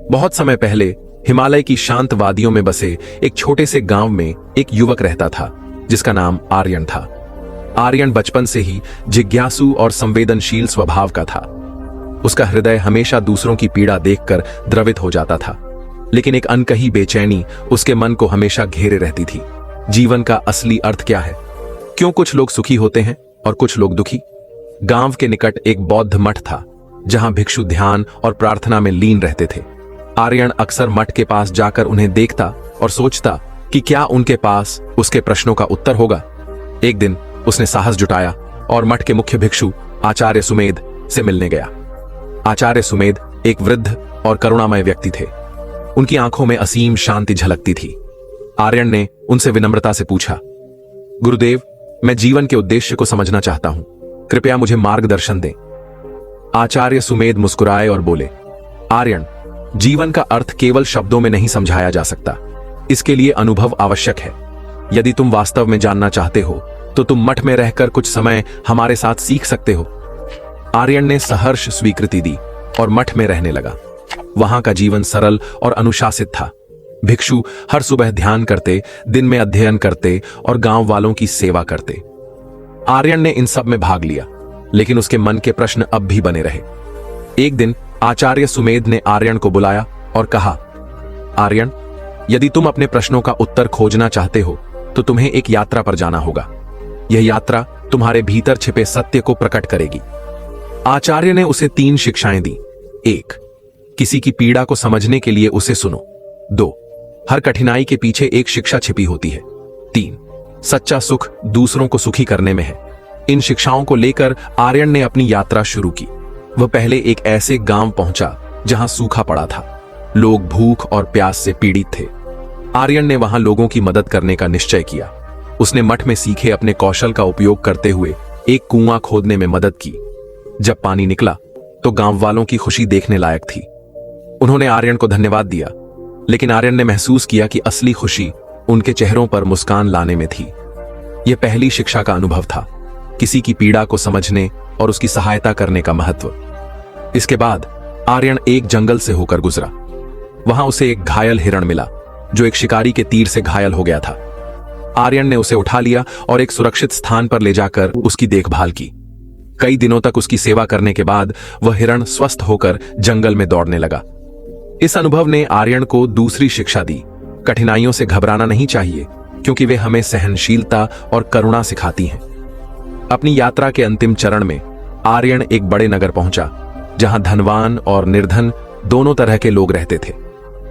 बहुत समय पहले हिमालय की शांत वादियों में बसे एक छोटे से गांव में एक युवक रहता था जिसका नाम आर्यन था। आर्यन बचपन से ही जिज्ञासु और संवेदनशील स्वभाव का था। उसका हृदय हमेशा दूसरों की पीड़ा देखकर द्रवित हो जाता था, लेकिन एक अनकही बेचैनी उसके मन को हमेशा घेरे रहती थी। जीवन का असली अर्थ क्या है? क्यों कुछ लोग सुखी होते हैं और कुछ लोग दुखी? गांव के निकट एक बौद्ध मठ था जहां भिक्षु ध्यान और प्रार्थना में लीन रहते थे। आर्यन अक्सर मठ के पास जाकर उन्हें देखता और सोचता कि क्या उनके पास उसके प्रश्नों का उत्तर होगा। एक दिन उसने साहस जुटाया और मठ के मुख्य भिक्षु आचार्य सुमेध से मिलने गया। आचार्य सुमेध एक वृद्ध और करुणामय व्यक्ति थे। उनकी आंखों में असीम शांति झलकती थी। आर्यन ने उनसे विनम्रता से पूछा, गुरुदेव, मैं जीवन के उद्देश्य को समझना चाहता हूं, कृपया मुझे मार्गदर्शन दें। आचार्य सुमेध मुस्कुराए और बोले, आर्यन, जीवन का अर्थ केवल शब्दों में नहीं समझाया जा सकता। इसके लिए अनुभव आवश्यक है। यदि तुम वास्तव में जानना चाहते हो तो तुम मठ में रहकर कुछ समय हमारे साथ सीख सकते हो। आर्यन ने सहर्ष स्वीकृति दी और मठ में रहने लगा। वहां का जीवन सरल और अनुशासित था। भिक्षु हर सुबह ध्यान करते, दिन में अध्ययन करते और गांव वालों की सेवा करते। आर्यन ने इन सब में भाग लिया, लेकिन उसके मन के प्रश्न अब भी बने रहे। एक दिन आचार्य सुमेध ने आर्यन को बुलाया और कहा, आर्यन, यदि तुम अपने प्रश्नों का उत्तर खोजना चाहते हो तो तुम्हें एक यात्रा पर जाना होगा। यह यात्रा तुम्हारे भीतर छिपे सत्य को प्रकट करेगी। आचार्य ने उसे 3 शिक्षाएं दी। 1. किसी की पीड़ा को समझने के लिए उसे सुनो। 2. हर कठिनाई के पीछे एक शिक्षा छिपी होती है। 3. सच्चा सुख दूसरों को सुखी करने में है। इन शिक्षाओं को लेकर आर्यन ने अपनी यात्रा शुरू की। वह पहले एक ऐसे गांव पहुंचा जहां सूखा पड़ा था। लोग भूख और प्यास से पीड़ित थे। आर्यन ने वहां लोगों की मदद करने का निश्चय किया। उसने मठ में सीखे अपने कौशल का उपयोग करते हुए एक कुआं खोदने में मदद की। जब पानी निकला तो गांव वालों की खुशी देखने लायक थी। उन्होंने आर्यन को धन्यवाद दिया, लेकिन आर्यन ने महसूस किया कि असली खुशी उनके चेहरों पर मुस्कान लाने में थी। यह पहली शिक्षा का अनुभव था, किसी की पीड़ा को समझने और उसकी सहायता करने का महत्व। इसके बाद आर्यन एक जंगल से होकर गुजरा। वहां उसे एक घायल हिरण मिला जो एक शिकारी के तीर से घायल हो गया था। आर्यन ने उसे उठा लिया और एक सुरक्षित स्थान पर ले जाकर उसकी देखभाल की। कई दिनों तक उसकी सेवा करने के बाद वह हिरण स्वस्थ होकर जंगल में दौड़ने लगा। इस अनुभव ने आर्यन को दूसरी शिक्षा दी, कठिनाइयों से घबराना नहीं चाहिए, क्योंकि वे हमें सहनशीलता और करुणा सिखाती हैं। अपनी यात्रा के अंतिम चरण में आर्यन एक बड़े नगर पहुंचा जहां धनवान और निर्धन दोनों तरह के लोग रहते थे।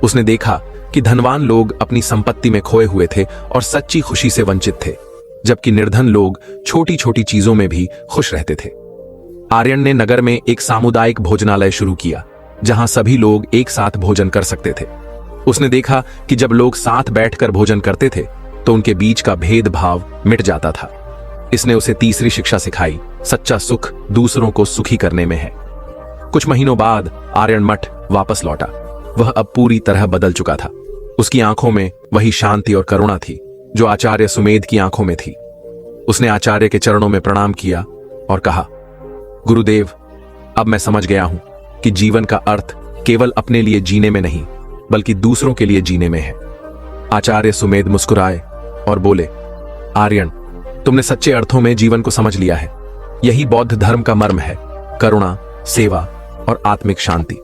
उसने देखा कि धनवान लोग अपनी संपत्ति में खोए हुए थे और सच्ची खुशी से वंचित थे, जबकि निर्धन लोग छोटी छोटी चीजों में भी खुश रहते थे। आर्यन ने नगर में एक सामुदायिक भोजनालय शुरू किया जहां सभी लोग एक साथ भोजन कर सकते थे। उसने देखा कि जब लोग साथ बैठकर भोजन करते थे तो उनके बीच का भेदभाव मिट जाता था। इसने उसे तीसरी शिक्षा सिखाई, सच्चा सुख दूसरों को सुखी करने में है। कुछ महीनों बाद आर्यन मठ वापस लौटा। वह अब पूरी तरह बदल चुका था। उसकी आंखों में वही शांति और करुणा थी जो आचार्य सुमेध की आंखों में थी। उसने आचार्य के चरणों में प्रणाम किया और कहा, गुरुदेव, अब मैं समझ गया हूं कि जीवन का अर्थ केवल अपने लिए जीने में नहीं, बल्कि दूसरों के लिए जीने में है। आचार्य सुमेध मुस्कुराए और बोले, आर्यन, तुमने सच्चे अर्थों में जीवन को समझ लिया है। यही बौद्ध धर्म का मर्म है, करुणा, सेवा और आत्मिक शांति।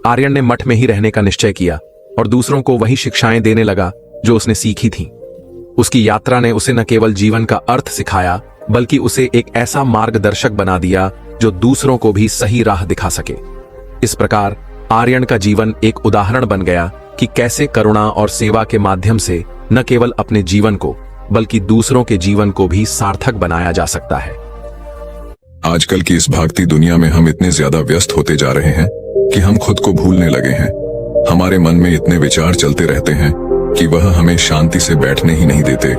आर्यन ने मठ में ही रहने का निश्चय किया और दूसरों को वही शिक्षाएं देने लगा जो उसने सीखी थीं। उसकी यात्रा ने उसे न केवल जीवन का अर्थ सिखाया, बल्कि उसे एक ऐसा मार्गदर्शक बना दिया जो दूसरों को भी सही राह दिखा सके। इस प्रकार आर्यन का जीवन एक उदाहरण बन गया कि कैसे करुणा और सेवा के माध्यम से न केवल अपने जीवन को, बल्कि दूसरों के जीवन को भी सार्थक बनाया जा सकता है। आजकल की इस भागती दुनिया में हम इतने ज्यादा व्यस्त होते जा रहे हैं कि हम खुद को भूलने लगे हैं। हमारे मन में इतने विचार चलते रहते हैं कि वह हमें शांति से बैठने ही नहीं देते।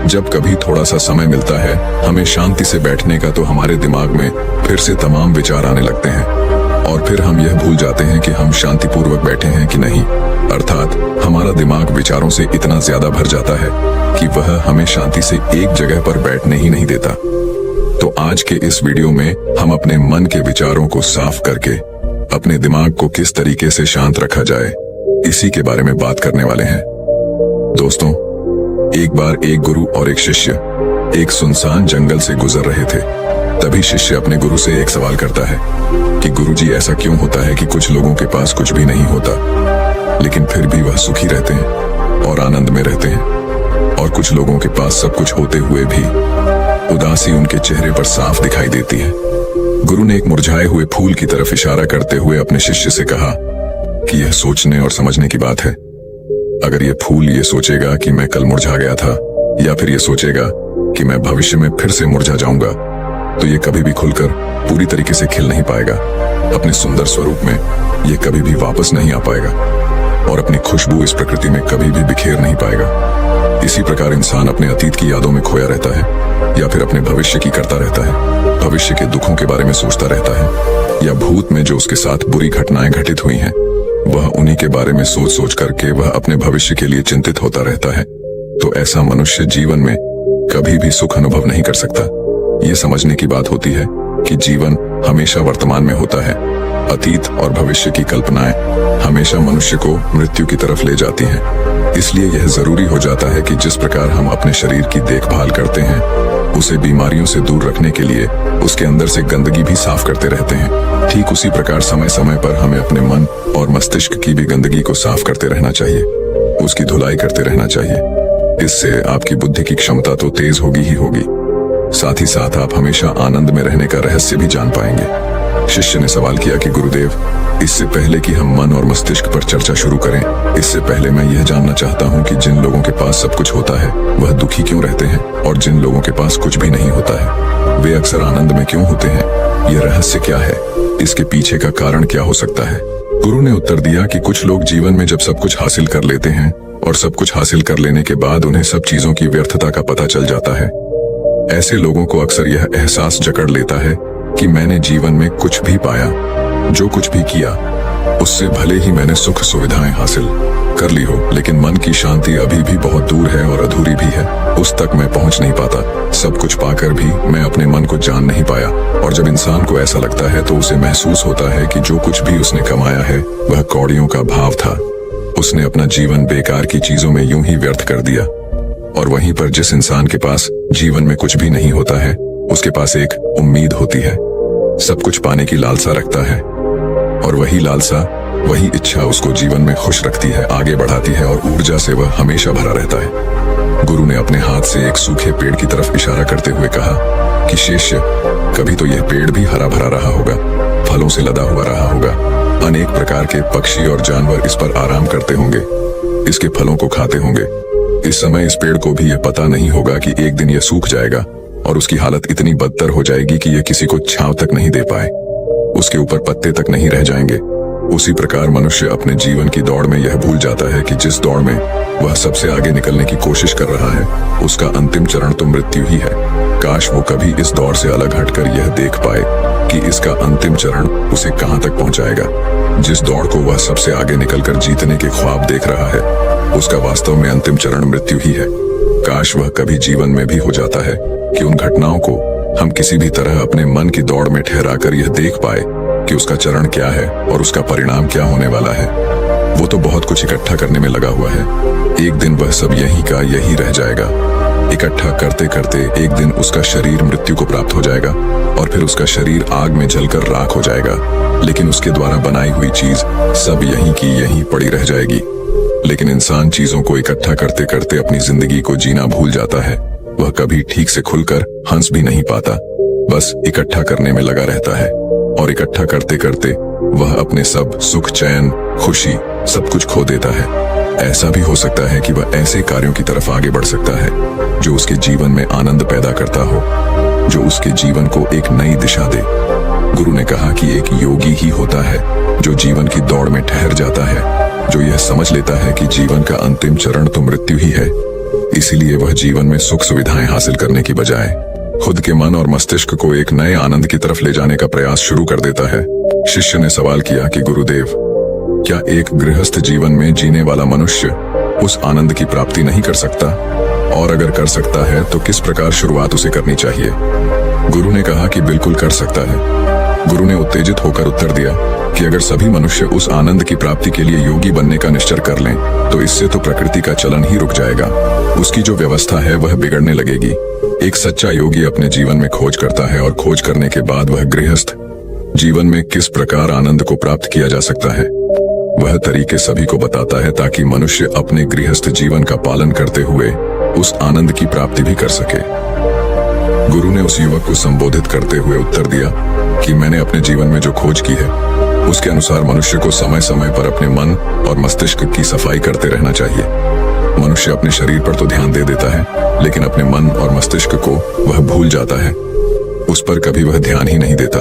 जब कभी थोड़ा सा समय मिलता है हमें शांति से बैठने का, तो हमारे दिमाग में फिर से तमाम विचार आने लगते हैं और फिर हम यह भूल जाते हैं कि हम शांतिपूर्वक बैठे हैं कि नहीं। अर्थात हमारा दिमाग विचारों से इतना ज्यादा भर जाता है कि वह हमें शांति से एक जगह पर बैठने ही नहीं देता। तो आज के इस वीडियो में हम अपने मन के विचारों को साफ करके अपने दिमाग को किस तरीके से शांत रखा जाए, इसी के बारे में बात करने वाले हैं। दोस्तों, एक बार एक गुरु और एक शिष्य एक सुनसान जंगल से गुजर रहे थे। तभी शिष्य अपने गुरु से एक सवाल करता है कि गुरुजी, ऐसा क्यों होता है कि कुछ लोगों के पास कुछ भी नहीं होता, लेकिन फिर भी वह सुखी रहते हैं और आनंद में रहते हैं, और कुछ लोगों के पास सब कुछ होते हुए भी उदासी उनके चेहरे पर साफ दिखाई देती है। गुरु ने एक मुरझाए हुए फूल की तरफ इशारा करते हुए अपने शिष्य से कहा कि यह सोचने और समझने की बात है। अगर यह फूल ये सोचेगा कि मैं कल मुरझा गया था, या फिर यह सोचेगा कि मैं भविष्य में फिर से मुरझा जाऊंगा, तो ये कभी भी खुलकर पूरी तरीके से खिल नहीं पाएगा। अपने सुंदर स्वरूप में ये कभी भी वापस नहीं आ पाएगा और अपनी खुशबू इस प्रकृति में कभी भी बिखेर नहीं पाएगा। इसी प्रकार इंसान अपने अतीत की यादों में खोया रहता है, या फिर अपने भविष्य की करता रहता है, भविष्य के दुखों के बारे में सोचता रहता है, या भूत में जो उसके साथ बुरी घटनाएं घटित हुई हैं, वह उन्हीं के बारे में सोच सोच करके वह अपने भविष्य के लिए चिंतित होता रहता है। तो ऐसा मनुष्य जीवन में कभी भी सुख अनुभव नहीं कर सकता। ये समझने की बात होती है कि जीवन हमेशा वर्तमान में होता है। अतीत और भविष्य की कल्पनाएं हमेशा मनुष्य को मृत्यु की तरफ ले जाती हैं। इसलिए यह जरूरी हो जाता है कि जिस प्रकार हम अपने शरीर की देखभाल करते हैं, उसे बीमारियों से दूर रखने के लिए उसके अंदर से गंदगी भी साफ करते रहते हैं। ठीक उसी प्रकार समय समय पर हमें अपने मन और मस्तिष्क की भी गंदगी को साफ करते रहना चाहिए, उसकी धुलाई करते रहना चाहिए। इससे आपकी बुद्धि की क्षमता तो तेज होगी ही होगी, साथ ही साथ आप हमेशा आनंद में रहने का रहस्य भी जान पाएंगे। शिष्य ने सवाल किया कि गुरुदेव, इससे पहले कि हम मन और मस्तिष्क पर चर्चा शुरू करें, इससे पहले मैं यह जानना चाहता हूं कि जिन लोगों के पास सब कुछ होता है वह दुखी क्यों रहते हैं, और जिन लोगों के पास कुछ भी नहीं होता है वे अक्सर आनंद में क्यों होते हैं? यह रहस्य क्या है? इसके पीछे का कारण क्या हो सकता है? गुरु ने उत्तर दिया कि कुछ लोग जीवन में जब सब कुछ हासिल कर लेते हैं और सब कुछ हासिल कर लेने के बाद उन्हें सब चीजों की व्यर्थता का पता चल जाता है। ऐसे लोगों को अक्सर यह एहसास जकड़ लेता है कि मैंने जीवन में कुछ भी पाया, जो कुछ भी किया उससे भले ही मैंने सुख सुविधाएं हासिल कर ली हो, लेकिन मन की शांति अभी भी बहुत दूर है और अधूरी भी है, उस तक मैं पहुंच नहीं पाता। सब कुछ पाकर भी मैं अपने मन को जान नहीं पाया। और जब इंसान को ऐसा लगता है तो उसे महसूस होता है कि जो कुछ भी उसने कमाया है वह कौड़ियों का भाव था। उसने अपना जीवन बेकार की चीजों में यूं ही व्यर्थ कर दिया। और वहीं पर जिस इंसान के पास जीवन में कुछ भी नहीं होता है, उसके पास एक उम्मीद होती है, सब कुछ पाने की लालसा रखता है, और वही लालसा, वही इच्छा उसको जीवन में खुश रखती है, आगे बढ़ाती है, और ऊर्जा से वह हमेशा भरा रहता है। गुरु ने अपने हाथ से एक सूखे पेड़ की तरफ इशारा करते हुए कहा कि शिष्य, कभी तो यह पेड़ भी हरा भरा रहा होगा, फलों से लदा हुआ रहा होगा, अनेक प्रकार के पक्षी और जानवर इस पर आराम करते होंगे, इसके फलों को खाते होंगे। इस समय इस पेड़ को भी यह पता नहीं होगा कि एक दिन यह सूख जाएगा और उसकी हालत इतनी बदतर हो जाएगी कि यह किसी को छांव तक नहीं दे पाए, उसके ऊपर पत्ते तक नहीं रह जाएंगे। उसी प्रकार मनुष्य अपने जीवन की दौड़ में यह भूल जाता है कि जिस दौड़ में वह सबसे आगे निकलने की कोशिश कर रहा है, उसका अंतिम चरण तो मृत्यु ही है। काश वो कभी इस दौड़ से अलग हटकर यह देख पाए कि इसका अंतिम चरण उसे कहां तक पहुंचाएगा। जिस दौड़ को वह सबसे आगे निकलकर जीतने के ख्वाब देख रहा है, उसका वास्तव में अंतिम चरण मृत्यु ही है। काश वह कभी जीवन में भी हो जाता है कि उन घटनाओं को हम किसी भी तरह अपने मन की दौड़ में ठहराकर यह देख पाए कि उसका चरण क्या है और उसका परिणाम क्या होने वाला है। वो तो बहुत कुछ इकट्ठा करने में लगा हुआ है, एक दिन वह सब यही का यही रह जाएगा। इकट्ठा करते करते एक दिन उसका शरीर मृत्यु को प्राप्त हो जाएगा और फिर उसका शरीर आग में जलकर राख हो जाएगा, लेकिन उसके द्वारा बनाई हुई चीज सब यहीं की यहीं पड़ी रह जाएगी। लेकिन इंसान चीजों को इकट्ठा करते करते अपनी जिंदगी को जीना भूल जाता है। वह कभी ठीक से खुलकर हंस भी नहीं पाता, बस इकट्ठा करने में लगा रहता है, और इकट्ठा करते करते वह अपने सब सुख, चैन, खुशी सब कुछ खो देता है। ऐसा भी हो सकता है कि वह ऐसे कार्यों की तरफ आगे बढ़ सकता है जो उसके जीवन में आनंद पैदा करता हो, जो उसके जीवन को एक नई दिशा दे। गुरु ने कहा कि एक योगी ही होता है जो जीवन की दौड़ में ठहर जाता है, जो यह समझ लेता है कि जीवन का अंतिम चरण तो मृत्यु ही है। इसीलिए वह जीवन में सुख सुविधाएं हासिल करने की बजाय खुद के मन और मस्तिष्क को एक नए आनंद की तरफ ले जाने का प्रयास शुरू कर देता है। शिष्य ने सवाल किया कि गुरुदेव, क्या एक गृहस्थ जीवन में जीने वाला मनुष्य उस आनंद की प्राप्ति नहीं कर सकता? और अगर कर सकता है तो किस प्रकार शुरुआत उसे करनी चाहिए? गुरु ने कहा कि बिल्कुल कर सकता है। गुरु ने उत्तेजित होकर उत्तर दिया कि अगर सभी मनुष्य उस आनंद की प्राप्ति के लिए योगी बनने का निश्चय कर लें तो इससे तो प्रकृति का चलन ही रुक जाएगा। उसकी जो व्यवस्था है वह बिगड़ने लगेगी। एक सच्चा योगी अपने जीवन में खोज करता है और खोज करने के बाद वह गृहस्थ जीवन में किस प्रकार आनंद को प्राप्त किया जा सकता है वह तरीके सभी को बताता है, ताकि मनुष्य अपने गृहस्थ जीवन का पालन करते हुए उस आनंद की प्राप्ति भी कर सके। गुरु ने उस युवक को संबोधित करते हुए उत्तर दिया कि मैंने अपने जीवन में जो खोज की है उसके अनुसार मनुष्य को समय समय पर अपने मन और मस्तिष्क की सफाई करते रहना चाहिए। मनुष्य अपने शरीर पर तो ध्यान दे देता है, लेकिन अपने मन और मस्तिष्क को वह भूल जाता है। उस पर कभी वह ध्यान ही नहीं देता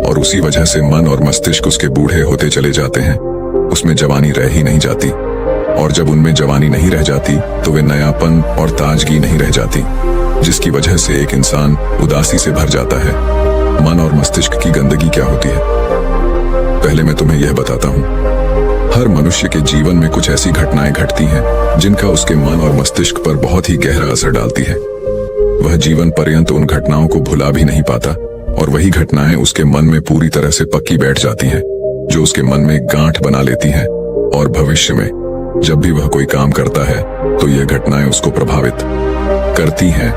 और उसी वजह से मन और मस्तिष्क उसके बूढ़े होते चले जाते हैं। उसमें जवानी रह ही नहीं जाती, और जब उनमें जवानी नहीं रह जाती तो वे नयापन और ताजगी नहीं रह जाती, जिसकी वजह से एक इंसान उदासी से भर जाता है। मन और मस्तिष्क की गंदगी क्या होती है, पहले मैं तुम्हें यह बताता हूँ। हर मनुष्य के जीवन में कुछ ऐसी घटनाएं घटती हैं जिनका उसके मन और मस्तिष्क पर बहुत ही गहरा असर डालती है। वह जीवन पर्यंत उन घटनाओं को भुला भी नहीं पाता, और वही घटनाएं उसके मन में पूरी तरह से पक्की बैठ जाती हैं, जो उसके मन में गांठ बना लेती हैं। और भविष्य में जब भी वह कोई काम करता है तो यह घटनाएं उसको प्रभावित करती हैं।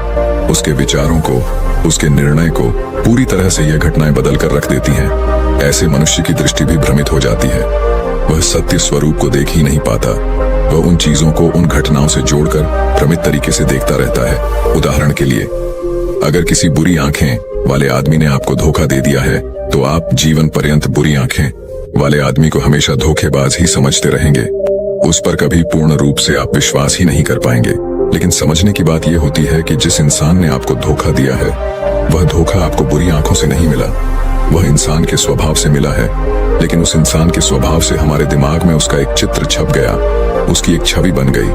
उसके विचारों को, उसके निर्णय को पूरी तरह से यह घटनाएं बदल कर रख देती हैं। ऐसे मनुष्य की दृष्टि भी भ्रमित हो जाती है। वह सत्य स्वरूप को देख ही नहीं पाता। वह उन चीजों को उन घटनाओं से जोड़कर भ्रमित तरीके से देखता रहता है। उदाहरण के लिए, अगर किसी बुरी आंखें वाले आदमी ने आपको धोखा दे दिया है तो आप जीवन पर्यंत बुरी आंखें वाले आदमी को हमेशा धोखेबाज ही समझते रहेंगे। उस पर कभी पूर्ण रूप से आप विश्वास ही नहीं कर पाएंगे। लेकिन समझने की बात यह होती है कि जिस इंसान ने आपको धोखा दिया है वह धोखा आपको बुरी आंखों से नहीं मिला, वह इंसान के स्वभाव से मिला है। लेकिन उस इंसान के स्वभाव से हमारे दिमाग में उसका एक चित्र छप गया, उसकी एक छवि बन गई,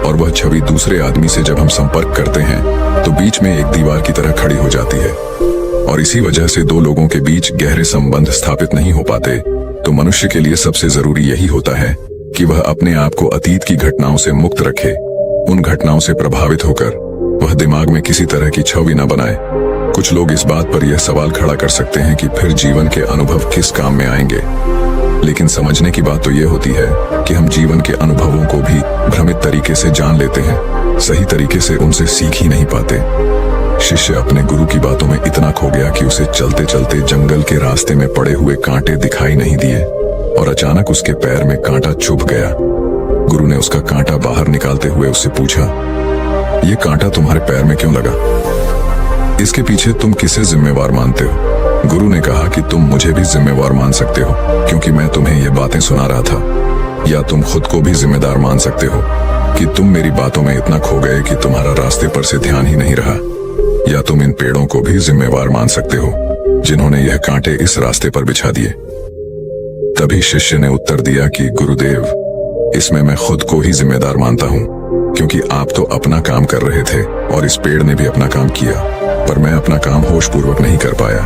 और वह छवि दूसरे आदमी से जब हम संपर्क करते हैं तो बीच में एक दीवार की तरह खड़ी हो जाती है, और इसी वजह से दो लोगों के बीच गहरे संबंध स्थापित नहीं हो पाते। तो मनुष्य के लिए सबसे जरूरी यही होता है कि वह अपने आप को अतीत की घटनाओं से मुक्त रखे। उन घटनाओं से प्रभावित होकर वह दिमाग में किसी तरह की छवि न बनाए। कुछ लोग इस बात पर यह सवाल खड़ा कर सकते हैं कि फिर जीवन के अनुभव किस काम में आएंगे, लेकिन समझने की बात तो यह होती है कि हम जीवन के अनुभवों को भी भ्रमित तरीके से जान लेते हैं, सही तरीके से उनसे सीख ही नहीं पाते। शिष्य अपने गुरु की बातों में इतना खो गया कि उसे चलते चलते जंगल के रास्ते में पड़े हुए कांटे दिखाई नहीं दिए, और अचानक उसके पैर में कांटा चुभ गया। गुरु ने उसका कांटा बाहर निकालते हुए उससे पूछा, ये कांटा तुम्हारे पैर में क्यों लगा? इसके पीछे तुम किसे जिम्मेवार मानते हो? गुरु ने कहा कि तुम मुझे भी जिम्मेवार मान सकते हो, क्योंकि मैं तुम्हें ये बातें सुना रहा था। या तुम खुद को भी जिम्मेदार मान सकते हो कि तुम मेरी बातों में इतना खो गए कि तुम्हारा रास्ते पर से ध्यान ही नहीं रहा। या तुम इन पेड़ों को भी जिम्मेवार मान सकते हो जिन्होंने यह कांटे इस रास्ते पर बिछा दिए। तभी शिष्य ने उत्तर दिया कि गुरुदेव, इसमें मैं खुद को ही जिम्मेदार मानता हूँ, क्योंकि आप तो अपना काम कर रहे थे और इस पेड़ ने भी अपना काम किया, पर मैं अपना काम होशपूर्वक नहीं कर पाया।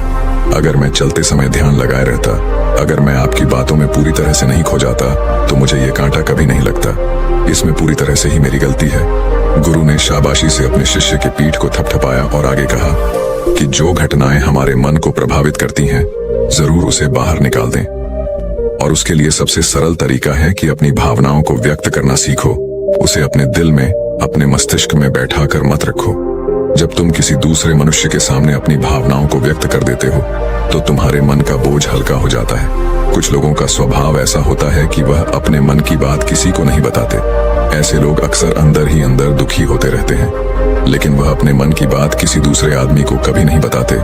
अगर मैं चलते समय ध्यान लगाए रहता, अगर मैं आपकी बातों में पूरी तरह से नहीं खो जाता, तो मुझे ये कांटा कभी नहीं लगता। इसमें पूरी तरह से ही मेरी गलती है। गुरु ने शाबाशी से अपने शिष्य के पीठ को थपथपाया और आगे कहा कि जो घटनाएं हमारे मन को प्रभावित करती हैं, जरूर उसे बाहर निकाल दें। और उसके लिए सबसे सरल तरीका है कि अपनी भावनाओं को व्यक्त करना सीखो। उसे अपने दिल में, अपने मस्तिष्क में बैठा कर मत रखो। जब तुम किसी दूसरे मनुष्य के सामने अपनी भावनाओं को व्यक्त कर देते हो तो तुम्हारे मन का बोझ हल्का हो जाता है। कुछ लोगों का स्वभाव ऐसा होता है कि वह अपने मन की बात किसी को नहीं बताते। ऐसे लोग अक्सर अंदर ही अंदर दुखी होते रहते हैं, लेकिन वह अपने मन की बात किसी दूसरे आदमी को कभी नहीं बताते।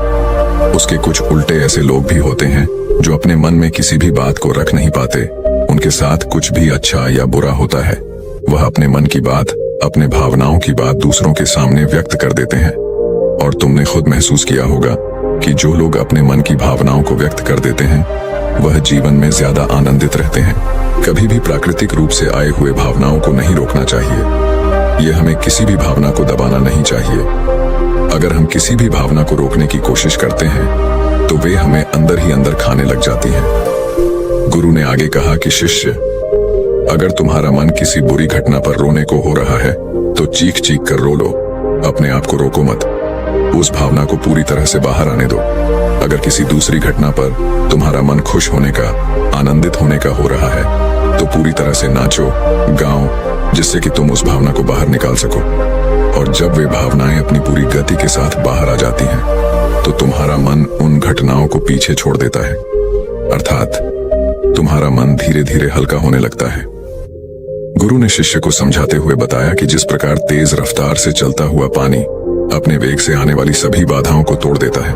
उसके कुछ उल्टे ऐसे लोग भी होते हैं जो अपने मन में किसी भी बात को रख नहीं पाते। उनके साथ कुछ भी अच्छा या बुरा होता है, वह अपने मन की बात, अपने भावनाओं की बात दूसरों के सामने व्यक्त कर देते हैं। और तुमने खुद महसूस किया होगा कि जो लोग अपने मन की भावनाओं को व्यक्त कर देते हैं वह जीवन में ज्यादा आनंदित रहते हैं। कभी भी प्राकृतिक रूप से आए हुए भावनाओं को नहीं रोकना चाहिए। यह हमें किसी भी भावना को दबाना नहीं चाहिए। अगर हम किसी भी भावना को रोकने की कोशिश करते हैं तो वे हमें अंदर ही अंदर खाने लग जाती हैं। गुरु ने आगे कहा कि शिष्य, अगर तुम्हारा मन किसी बुरी घटना पर रोने को हो रहा है तो चीख चीख कर रो लो, अपने आप को रोको मत। उस भावना को पूरी तरह से बाहर आने दो। अगर किसी दूसरी घटना पर तुम्हारा मन खुश होने का, आनंदित होने का हो रहा है, तो पूरी तरह से नाचो, गाओ, जिससे कि तुम उस भावना को बाहर निकाल सको। और जब वे भावनाएं अपनी पूरी गति के साथ बाहर आ जाती हैं, तो तुम्हारा मन उन घटनाओं को पीछे छोड़ देता है, अर्थात तुम्हारा मन धीरे धीरे हल्का होने लगता है। गुरु ने शिष्य को समझाते हुए बताया कि जिस प्रकार तेज रफ्तार से चलता हुआ पानी अपने वेग से आने वाली सभी बाधाओं को तोड़ देता है,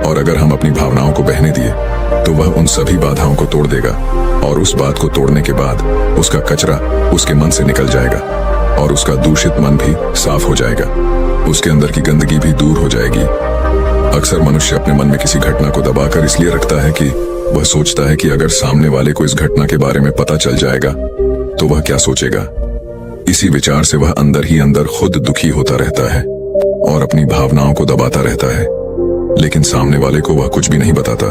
और अगर हम अपनी भावनाओं को बहने दिए तो वह उन सभी बाधाओं को तोड़ देगा, और उस बात को तोड़ने के बाद उसका कचरा उसके मन से निकल जाएगा और उसका दूषित मन भी साफ हो जाएगा, उसके अंदर की गंदगी भी दूर हो जाएगी। अक्सर मनुष्य अपने मन में किसी घटना को दबाकर इसलिए रखता है कि वह सोचता है कि अगर सामने वाले को इस घटना के बारे में पता चल जाएगा तो वह क्या सोचेगा। इसी विचार से वह अंदर ही अंदर खुद दुखी होता रहता है और अपनी भावनाओं को दबाता रहता है, लेकिन सामने वाले को वह कुछ भी नहीं बताता।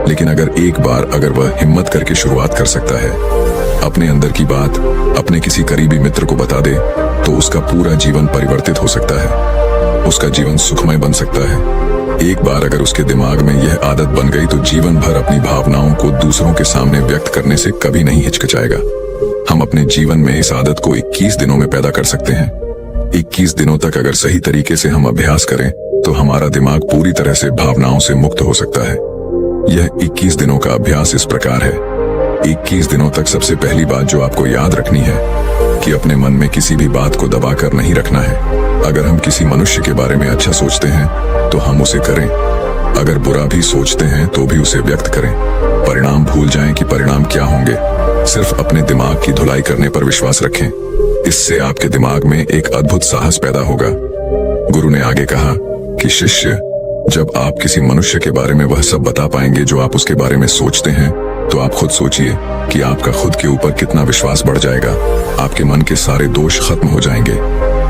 लेकिन अगर वह हिम्मत करके शुरुआत कर सकता है, अपने अंदर की बात अपने किसी करीबी मित्र को बता दे, तो उसका पूरा जीवन परिवर्तित हो सकता है, उसका जीवन सुखमय बन सकता है। एक बार अगर उसके दिमाग में यह आदत बन गई तो जीवन भर अपनी भावनाओं को दूसरों के सामने व्यक्त करने से कभी नहीं हिचकिचाएगा। हम अपने जीवन में इस आदत को 21 दिनों में पैदा कर सकते हैं। 21 दिनों तक अगर सही तरीके से हम अभ्यास करें तो हमारा दिमाग पूरी तरह से भावनाओं से मुक्त हो सकता है। यह 21 दिनों का अभ्यास इस प्रकार है। 21 दिनों तक सबसे पहली बात जो आपको याद रखनी है कि अपने मन में किसी भी बात को दबाकर नहीं रखना है। अगर हम किसी मनुष्य के बारे में अच्छा सोचते हैं तो हम उसे करें, अगर बुरा भी सोचते हैं तो भी उसे व्यक्त करें। परिणाम भूल जाएं कि परिणाम क्या होंगे, सिर्फ अपने दिमाग की धुलाई करने पर विश्वास रखें। इससे आपके दिमाग में एक अद्भुत साहस पैदा होगा। गुरु ने आगे कहा कि शिष्य, जब आप किसी मनुष्य के बारे में वह सब बता पाएंगे जो आप उसके बारे में सोचते हैं, तो आप खुद सोचिए कि आपका खुद के ऊपर कितना विश्वास बढ़ जाएगा। आपके मन के सारे दोष खत्म हो जाएंगे।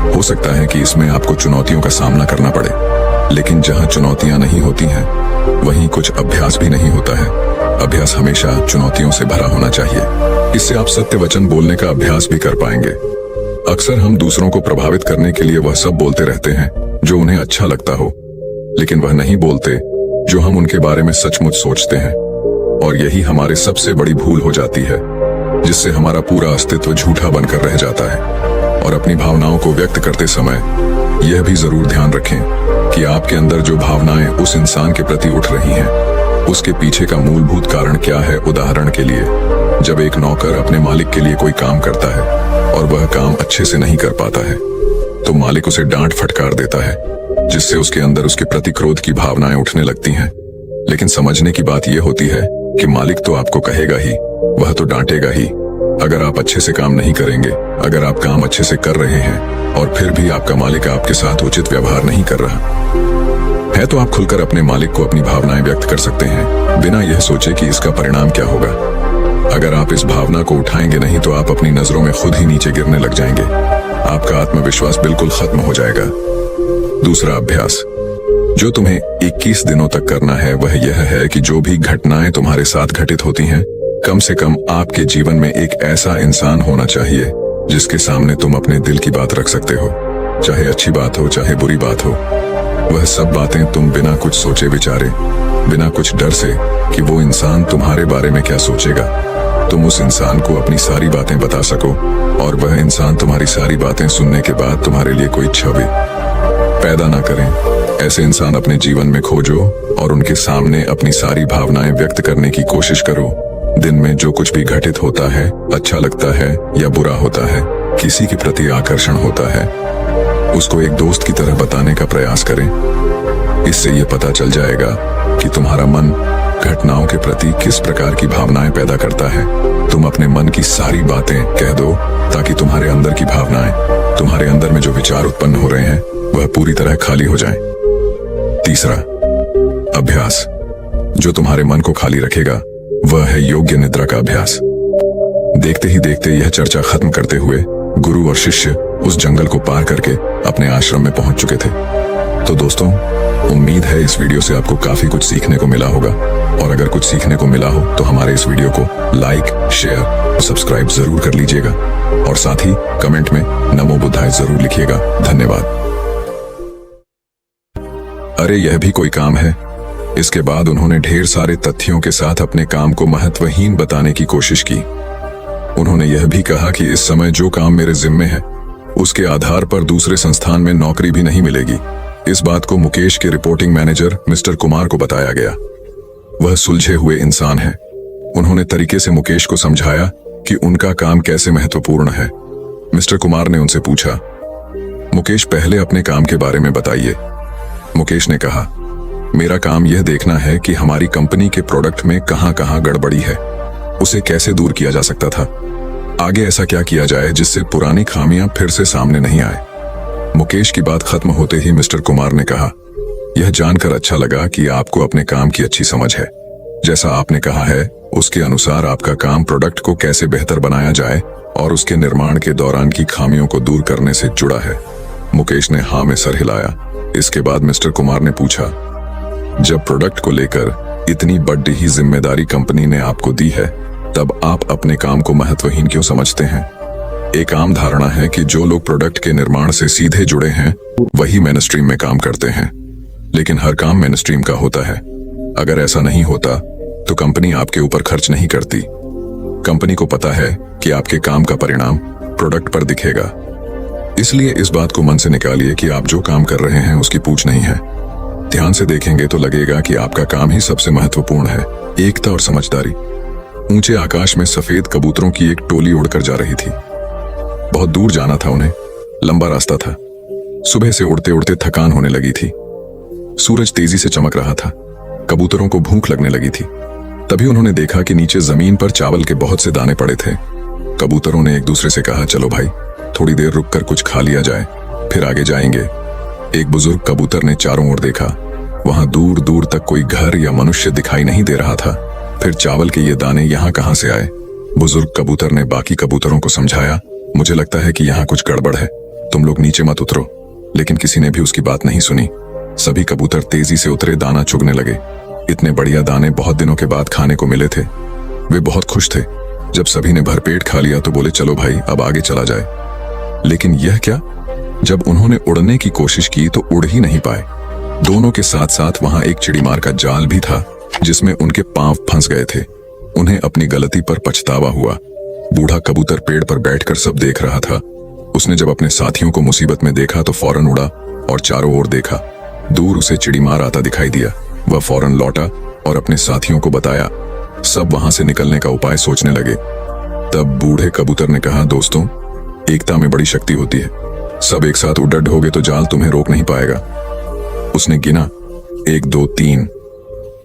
हो सकता है कि इसमें आपको चुनौतियों का सामना करना पड़े, लेकिन जहाँ चुनौतियां नहीं होती हैं, वहीं कुछ अभ्यास भी नहीं होता है। अभ्यास हमेशा चुनौतियों से भरा होना चाहिए। इससे आप सत्य वचन बोलने का अभ्यास भी कर पाएंगे। अक्सर हम दूसरों को प्रभावित करने के लिए वह सब बोलते रहते हैं जो उन्हें अच्छा लगता हो, लेकिन वह नहीं बोलते जो हम उनके बारे में सचमुच सोचते हैं। और यही हमारे सबसे बड़ी भूल हो जाती है, जिससे हमारा पूरा अस्तित्व झूठा बनकर रह जाता है। और अपनी भावनाओं को व्यक्त करते समय यह भी जरूर ध्यान रखें कि आपके अंदर जो भावनाएं उस इंसान के प्रति उठ रही हैं, उसके पीछे का मूलभूत कारण क्या है। उदाहरण के लिए, जब एक नौकर अपने मालिक के लिए कोई काम करता है और वह काम अच्छे से नहीं कर पाता है, तो मालिक उसे डांट फटकार देता है, जिससे उसके अंदर उसके प्रति क्रोध की भावनाएं उठने लगती हैं। लेकिन समझने की बात यह होती है कि मालिक तो आपको कहेगा ही, वह तो डांटेगा ही। अगर आप अच्छे से काम नहीं करेंगे, अगर आप काम अच्छे से कर रहे हैं और फिर भी आपका मालिक आपके साथ उचित व्यवहार नहीं कर रहा है, तो आप खुलकर अपने मालिक को अपनी भावनाएं व्यक्त कर सकते हैं, बिना यह सोचे कि इसका परिणाम क्या होगा। अगर आप इस भावना को उठाएंगे नहीं तो आप अपनी नजरों में खुद ही नीचे गिरने लग जाएंगे। आपका आत्मविश्वास बिल्कुल खत्म हो जाएगा। दूसरा अभ्यास जो तुम्हें 21 दिनों तक करना है, वह यह है कि जो भी घटनाएं तुम्हारे साथ घटित होती हैं, कम से कम आपके जीवन में एक ऐसा इंसान होना चाहिए जिसके सामने तुम अपने दिल की बात रख सकते हो। चाहे अच्छी बात हो, चाहे बुरी बात हो, वह सब बातें तुम बिना कुछ सोचे विचारे, बिना कुछ डर से कि वो इंसान तुम्हारे बारे में क्या सोचेगा, तुम उस इंसान को अपनी सारी बातें बता सको और वह इंसान तुम्हारी सारी बातें सुनने के बाद तुम्हारे लिए कोई छवि पैदा ना करें। ऐसे इंसान अपने जीवन में खोजो और उनके सामने अपनी सारी भावनाएं व्यक्त करने की कोशिश करो। दिन में जो कुछ भी घटित होता है, अच्छा लगता है या बुरा होता है, किसी के प्रति आकर्षण होता है, उसको एक दोस्त की तरह बताने का प्रयास करें। इससे ये पता चल जाएगा कि तुम्हारा मन घटनाओं के प्रति किस प्रकार की भावनाएं पैदा करता है। तुम अपने मन की सारी बातें कह दो ताकि तुम्हारे अंदर की भावनाएं, तुम्हारे अंदर में जो विचार उत्पन्न हो रहे हैं, वह पूरी तरह खाली हो जाएं। तीसरा अभ्यास जो तुम्हारे मन को खाली रखेगा, वह है योग्य निद्रा का अभ्यास। देखते ही देखते यह चर्चा खत्म करते हुए गुरु और शिष्य उस जंगल को पार करके अपने आश्रम में पहुंच चुके थे। तो दोस्तों, उम्मीद है इस वीडियो से आपको काफी कुछ सीखने को मिला होगा, और अगर कुछ सीखने को मिला हो तो हमारे इस वीडियो को लाइक, शेयर और सब्सक्राइब जरूर कर लीजिएगा, और साथ ही कमेंट में नमो बुद्धाय जरूर लिखिएगा। धन्यवाद। अरे यह भी कोई काम है। इसके बाद उन्होंने ढेर सारे तथ्यों के साथ अपने काम को महत्वहीन बताने की कोशिश की। उन्होंने यह भी कहा कि इस समय जो काम मेरे जिम्मे है उसके आधार पर दूसरे संस्थान में नौकरी भी नहीं मिलेगी। इस बात को मुकेश के रिपोर्टिंग मैनेजर मिस्टर कुमार को बताया गया। वह सुलझे हुए इंसान है। उन्होंने तरीके से मुकेश को समझाया कि उनका काम कैसे महत्वपूर्ण है। मिस्टर कुमार ने उनसे पूछा, मुकेश पहले अपने काम के बारे में बताइए। मुकेश ने कहा, मेरा काम यह देखना है कि हमारी कंपनी के प्रोडक्ट में कहां कहां गड़बड़ी है, उसे कैसे दूर किया जा सकता था, आगे ऐसा क्या किया जाए जिससे पुरानी खामियां फिर से सामने नहीं आए। मुकेश की बात खत्म होते ही मिस्टर कुमार ने कहा, यह जानकर अच्छा लगा कि आपको अपने काम की अच्छी समझ है। जैसा आपने कहा है उसके अनुसार आपका काम प्रोडक्ट को कैसे बेहतर बनाया जाए और उसके निर्माण के दौरान की खामियों को दूर करने से जुड़ा है। मुकेश ने हाँ में सर हिलाया। इसके बाद मिस्टर कुमार ने पूछा, जब प्रोडक्ट को लेकर इतनी बड़ी ही जिम्मेदारी कंपनी ने आपको दी है तब आप अपने काम को महत्वहीन क्यों समझते हैं? एक आम धारणा है कि जो लोग प्रोडक्ट के निर्माण से सीधे जुड़े हैं वही मेन स्ट्रीम में काम करते हैं, लेकिन हर काम मेन स्ट्रीम का होता है। अगर ऐसा नहीं होता तो कंपनी आपके ऊपर खर्च नहीं करती। कंपनी को पता है कि आपके काम का परिणाम प्रोडक्ट पर दिखेगा। इसलिए इस बात को मन से निकालिए कि आप जो काम कर रहे हैं उसकी पूछ नहीं है। ध्यान से देखेंगे तो लगेगा कि आपका काम ही सबसे महत्वपूर्ण है। एकता और समझदारी। ऊंचे आकाश में सफेद कबूतरों की एक टोली उड़कर जा रही थी। बहुत दूर जाना था उन्हें, लंबा रास्ता था। सुबह से उड़ते उड़ते थकान होने लगी थी। सूरज तेजी से चमक रहा था। कबूतरों को भूख लगने लगी थी। तभी उन्होंने देखा कि नीचे जमीन पर चावल के बहुत से दाने पड़े थे। कबूतरों ने एक दूसरे से कहा, चलो भाई थोड़ी देर रुककर कुछ खा लिया जाए, फिर आगे जाएंगे। एक बुजुर्ग कबूतर ने चारों ओर देखा। वहां दूर दूर तक कोई घर या मनुष्य दिखाई नहीं दे रहा था। फिर चावल के ये दाने यहाँ कहां से आए? बुजुर्ग कबूतर ने बाकी कबूतरों को समझाया, मुझे लगता है कि यहाँ कुछ गड़बड़ है, तुम लोग नीचे मत उतरो। लेकिन किसी ने भी उसकी बात नहीं सुनी। सभी कबूतर तेजी से उतरे, दाना चुगने लगे। इतने बढ़िया दाने बहुत दिनों के बाद खाने को मिले थे। वे बहुत खुश थे। जब सभी ने भरपेट खा लिया तो बोले, चलो भाई अब आगे चला जाए। लेकिन यह क्या? जब उन्होंने उड़ने की कोशिश की तो उड़ ही नहीं पाए। दोनों के साथ साथ वहां एक चिड़ीमार का जाल भी था जिसमें उनके पांव फंस गए थे। उन्हें अपनी गलती पर पछतावा हुआ। बूढ़ा कबूतर पेड़ पर बैठकर सब देख रहा था। उसने जब अपने साथियों को मुसीबत में देखा तो फौरन उड़ा और चारों ओर देखा। दूर उसे चिड़ीमार आता दिखाई दिया। वह फौरन लौटा और अपने साथियों को बताया। सब वहां से निकलने का उपाय सोचने लगे। तब बूढ़े कबूतर ने कहा, दोस्तों एकता में बड़ी शक्ति होती है। सब एक साथ उड़ड होगे तो जाल तुम्हें रोक नहीं पाएगा। उसने गिना, 1 2 3।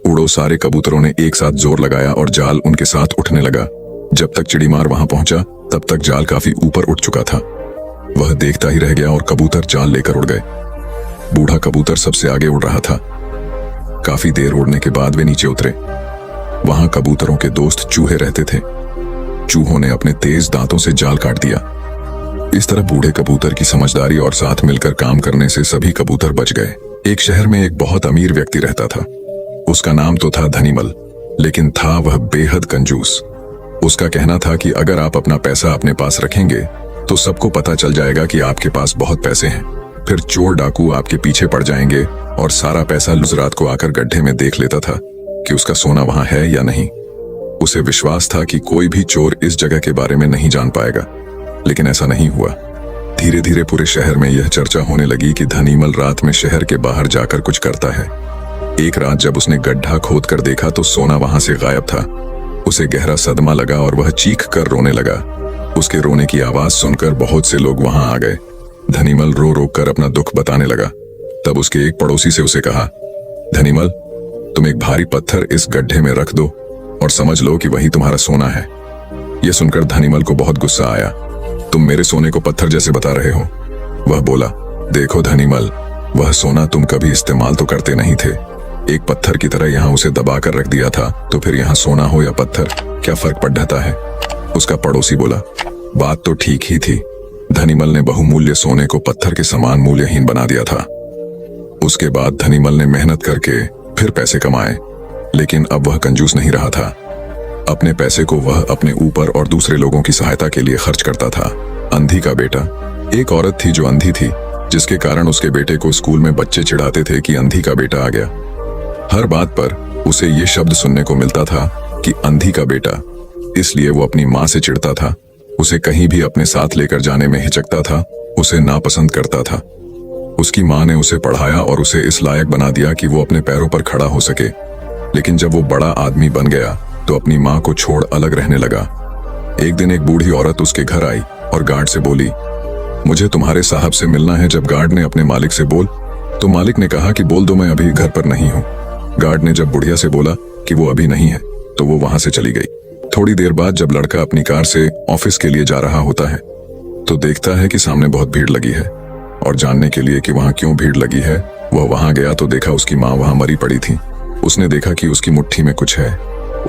उड़ो। सारे कबूतरों ने एक साथ जोर लगाया और जाल उनके साथ उठने लगा। जब तक चिड़ीमार वहां पहुंचा तब तक जाल काफी ऊपर उठ चुका था। वह देखता ही रह गया और कबूतर जाल लेकर उड़ गए। बूढ़ा कबूतर सबसे आगे उड़ रहा था। काफी देर उड़ने के बाद वे नीचे उतरे। वहां कबूतरों के दोस्त चूहे रहते थे। चूहों ने अपने तेज दांतों से जाल काट दिया। इस तरह बूढ़े कबूतर की समझदारी और साथ मिलकर काम करने से सभी कबूतर बच गए। एक शहर में एक बहुत अमीर व्यक्ति रहता था। उसका नाम तो था धनीमल, लेकिन था वह बेहद कंजूस। उसका कहना था कि अगर आप अपना पैसा अपने पास रखेंगे तो सबको पता चल जाएगा कि आपके पास बहुत पैसे हैं। फिर चोर डाकू आपके पीछे पड़ जाएंगे और सारा पैसा रात को आकर गड्ढे में देख लेता था कि उसका सोना वहां है या नहीं। उसे विश्वास था कि कोई भी चोर इस जगह के बारे में नहीं जान पाएगा, लेकिन ऐसा नहीं हुआ। धीरे धीरे पूरे शहर में यह चर्चा होने लगी कि धनीमल रात में शहर के बाहर जाकर कुछ करता है। एक रात जब उसने गड्ढा खोद कर देखा तो सोना वहां से गायब था। उसे गहरा सदमा लगा और वह चीख कर रोने लगा। उसके रोने की आवाज सुनकर बहुत से लोग वहां आ गए। धनीमल रो रो कर अपना दुख बताने लगा। तब उसके एक पड़ोसी से उसे कहा, धनीमल तुम एक भारी पत्थर इस गड्ढे में रख दो और समझ लो कि वही तुम्हारा सोना है। यह सुनकर धनीमल को बहुत गुस्सा आया। तुम मेरे सोने को पत्थर जैसे बता रहे हो। वह बोला, देखो धनीमल, वह सोना तुम कभी इस्तेमाल तो करते नहीं थे। एक पत्थर की तरह यहाँ उसे दबाकर रख दिया था, तो फिर यहाँ सोना हो या पत्थर क्या फर्क पड़ जाता है? उसका पड़ोसी बोला, बात तो ठीक ही थी। धनीमल ने बहुमूल्य सोने को पत्थर के समान मूल्यहीन बना दिया था। उसके बाद धनीमल ने मेहनत करके फिर पैसे कमाए, लेकिन अब वह कंजूस नहीं रहा था। अपने पैसे को वह अपने ऊपर और दूसरे लोगों की सहायता के लिए खर्च करता था। अंधी का बेटा। एक औरत थी जो अंधी थी, जिसके कारण उसके बेटे को स्कूल में बच्चे चिढ़ाते थे कि अंधी का बेटा आ गया। हर बात पर उसे ये शब्द सुनने को मिलता था कि अंधी का बेटा। इसलिए वो अपनी माँ से चिढ़ता था, उसे कहीं भी अपने साथ लेकर जाने में हिचकता था, उसे नापसंद करता था। उसकी माँ ने उसे पढ़ाया और उसे इस लायक बना दिया कि वो अपने पैरों पर खड़ा हो सके। लेकिन जब वो बड़ा आदमी बन गया तो अपनी माँ को छोड़ अलग रहने लगा। एक दिन एक बूढ़ी औरत उसके घर आई और गार्ड से बोली, मुझे तुम्हारे साहब से मिलना है। जब गार्ड ने अपने मालिक से बोल तो मालिक ने कहा कि बोल दो मैं अभी घर पर नहीं हूँ। गार्ड ने जब बुढ़िया से बोला कि वो अभी नहीं है तो वो वहां से चली गई। थोड़ी देर बाद जब लड़का अपनी कार से ऑफिस के लिए जा रहा होता है तो देखता है कि सामने बहुत भीड़ लगी है, और जानने के लिए कि वहां क्यों भीड़ लगी है वह वहां गया तो देखा उसकी माँ वहां मरी पड़ी थी। उसने देखा कि उसकी मुट्ठी में कुछ है।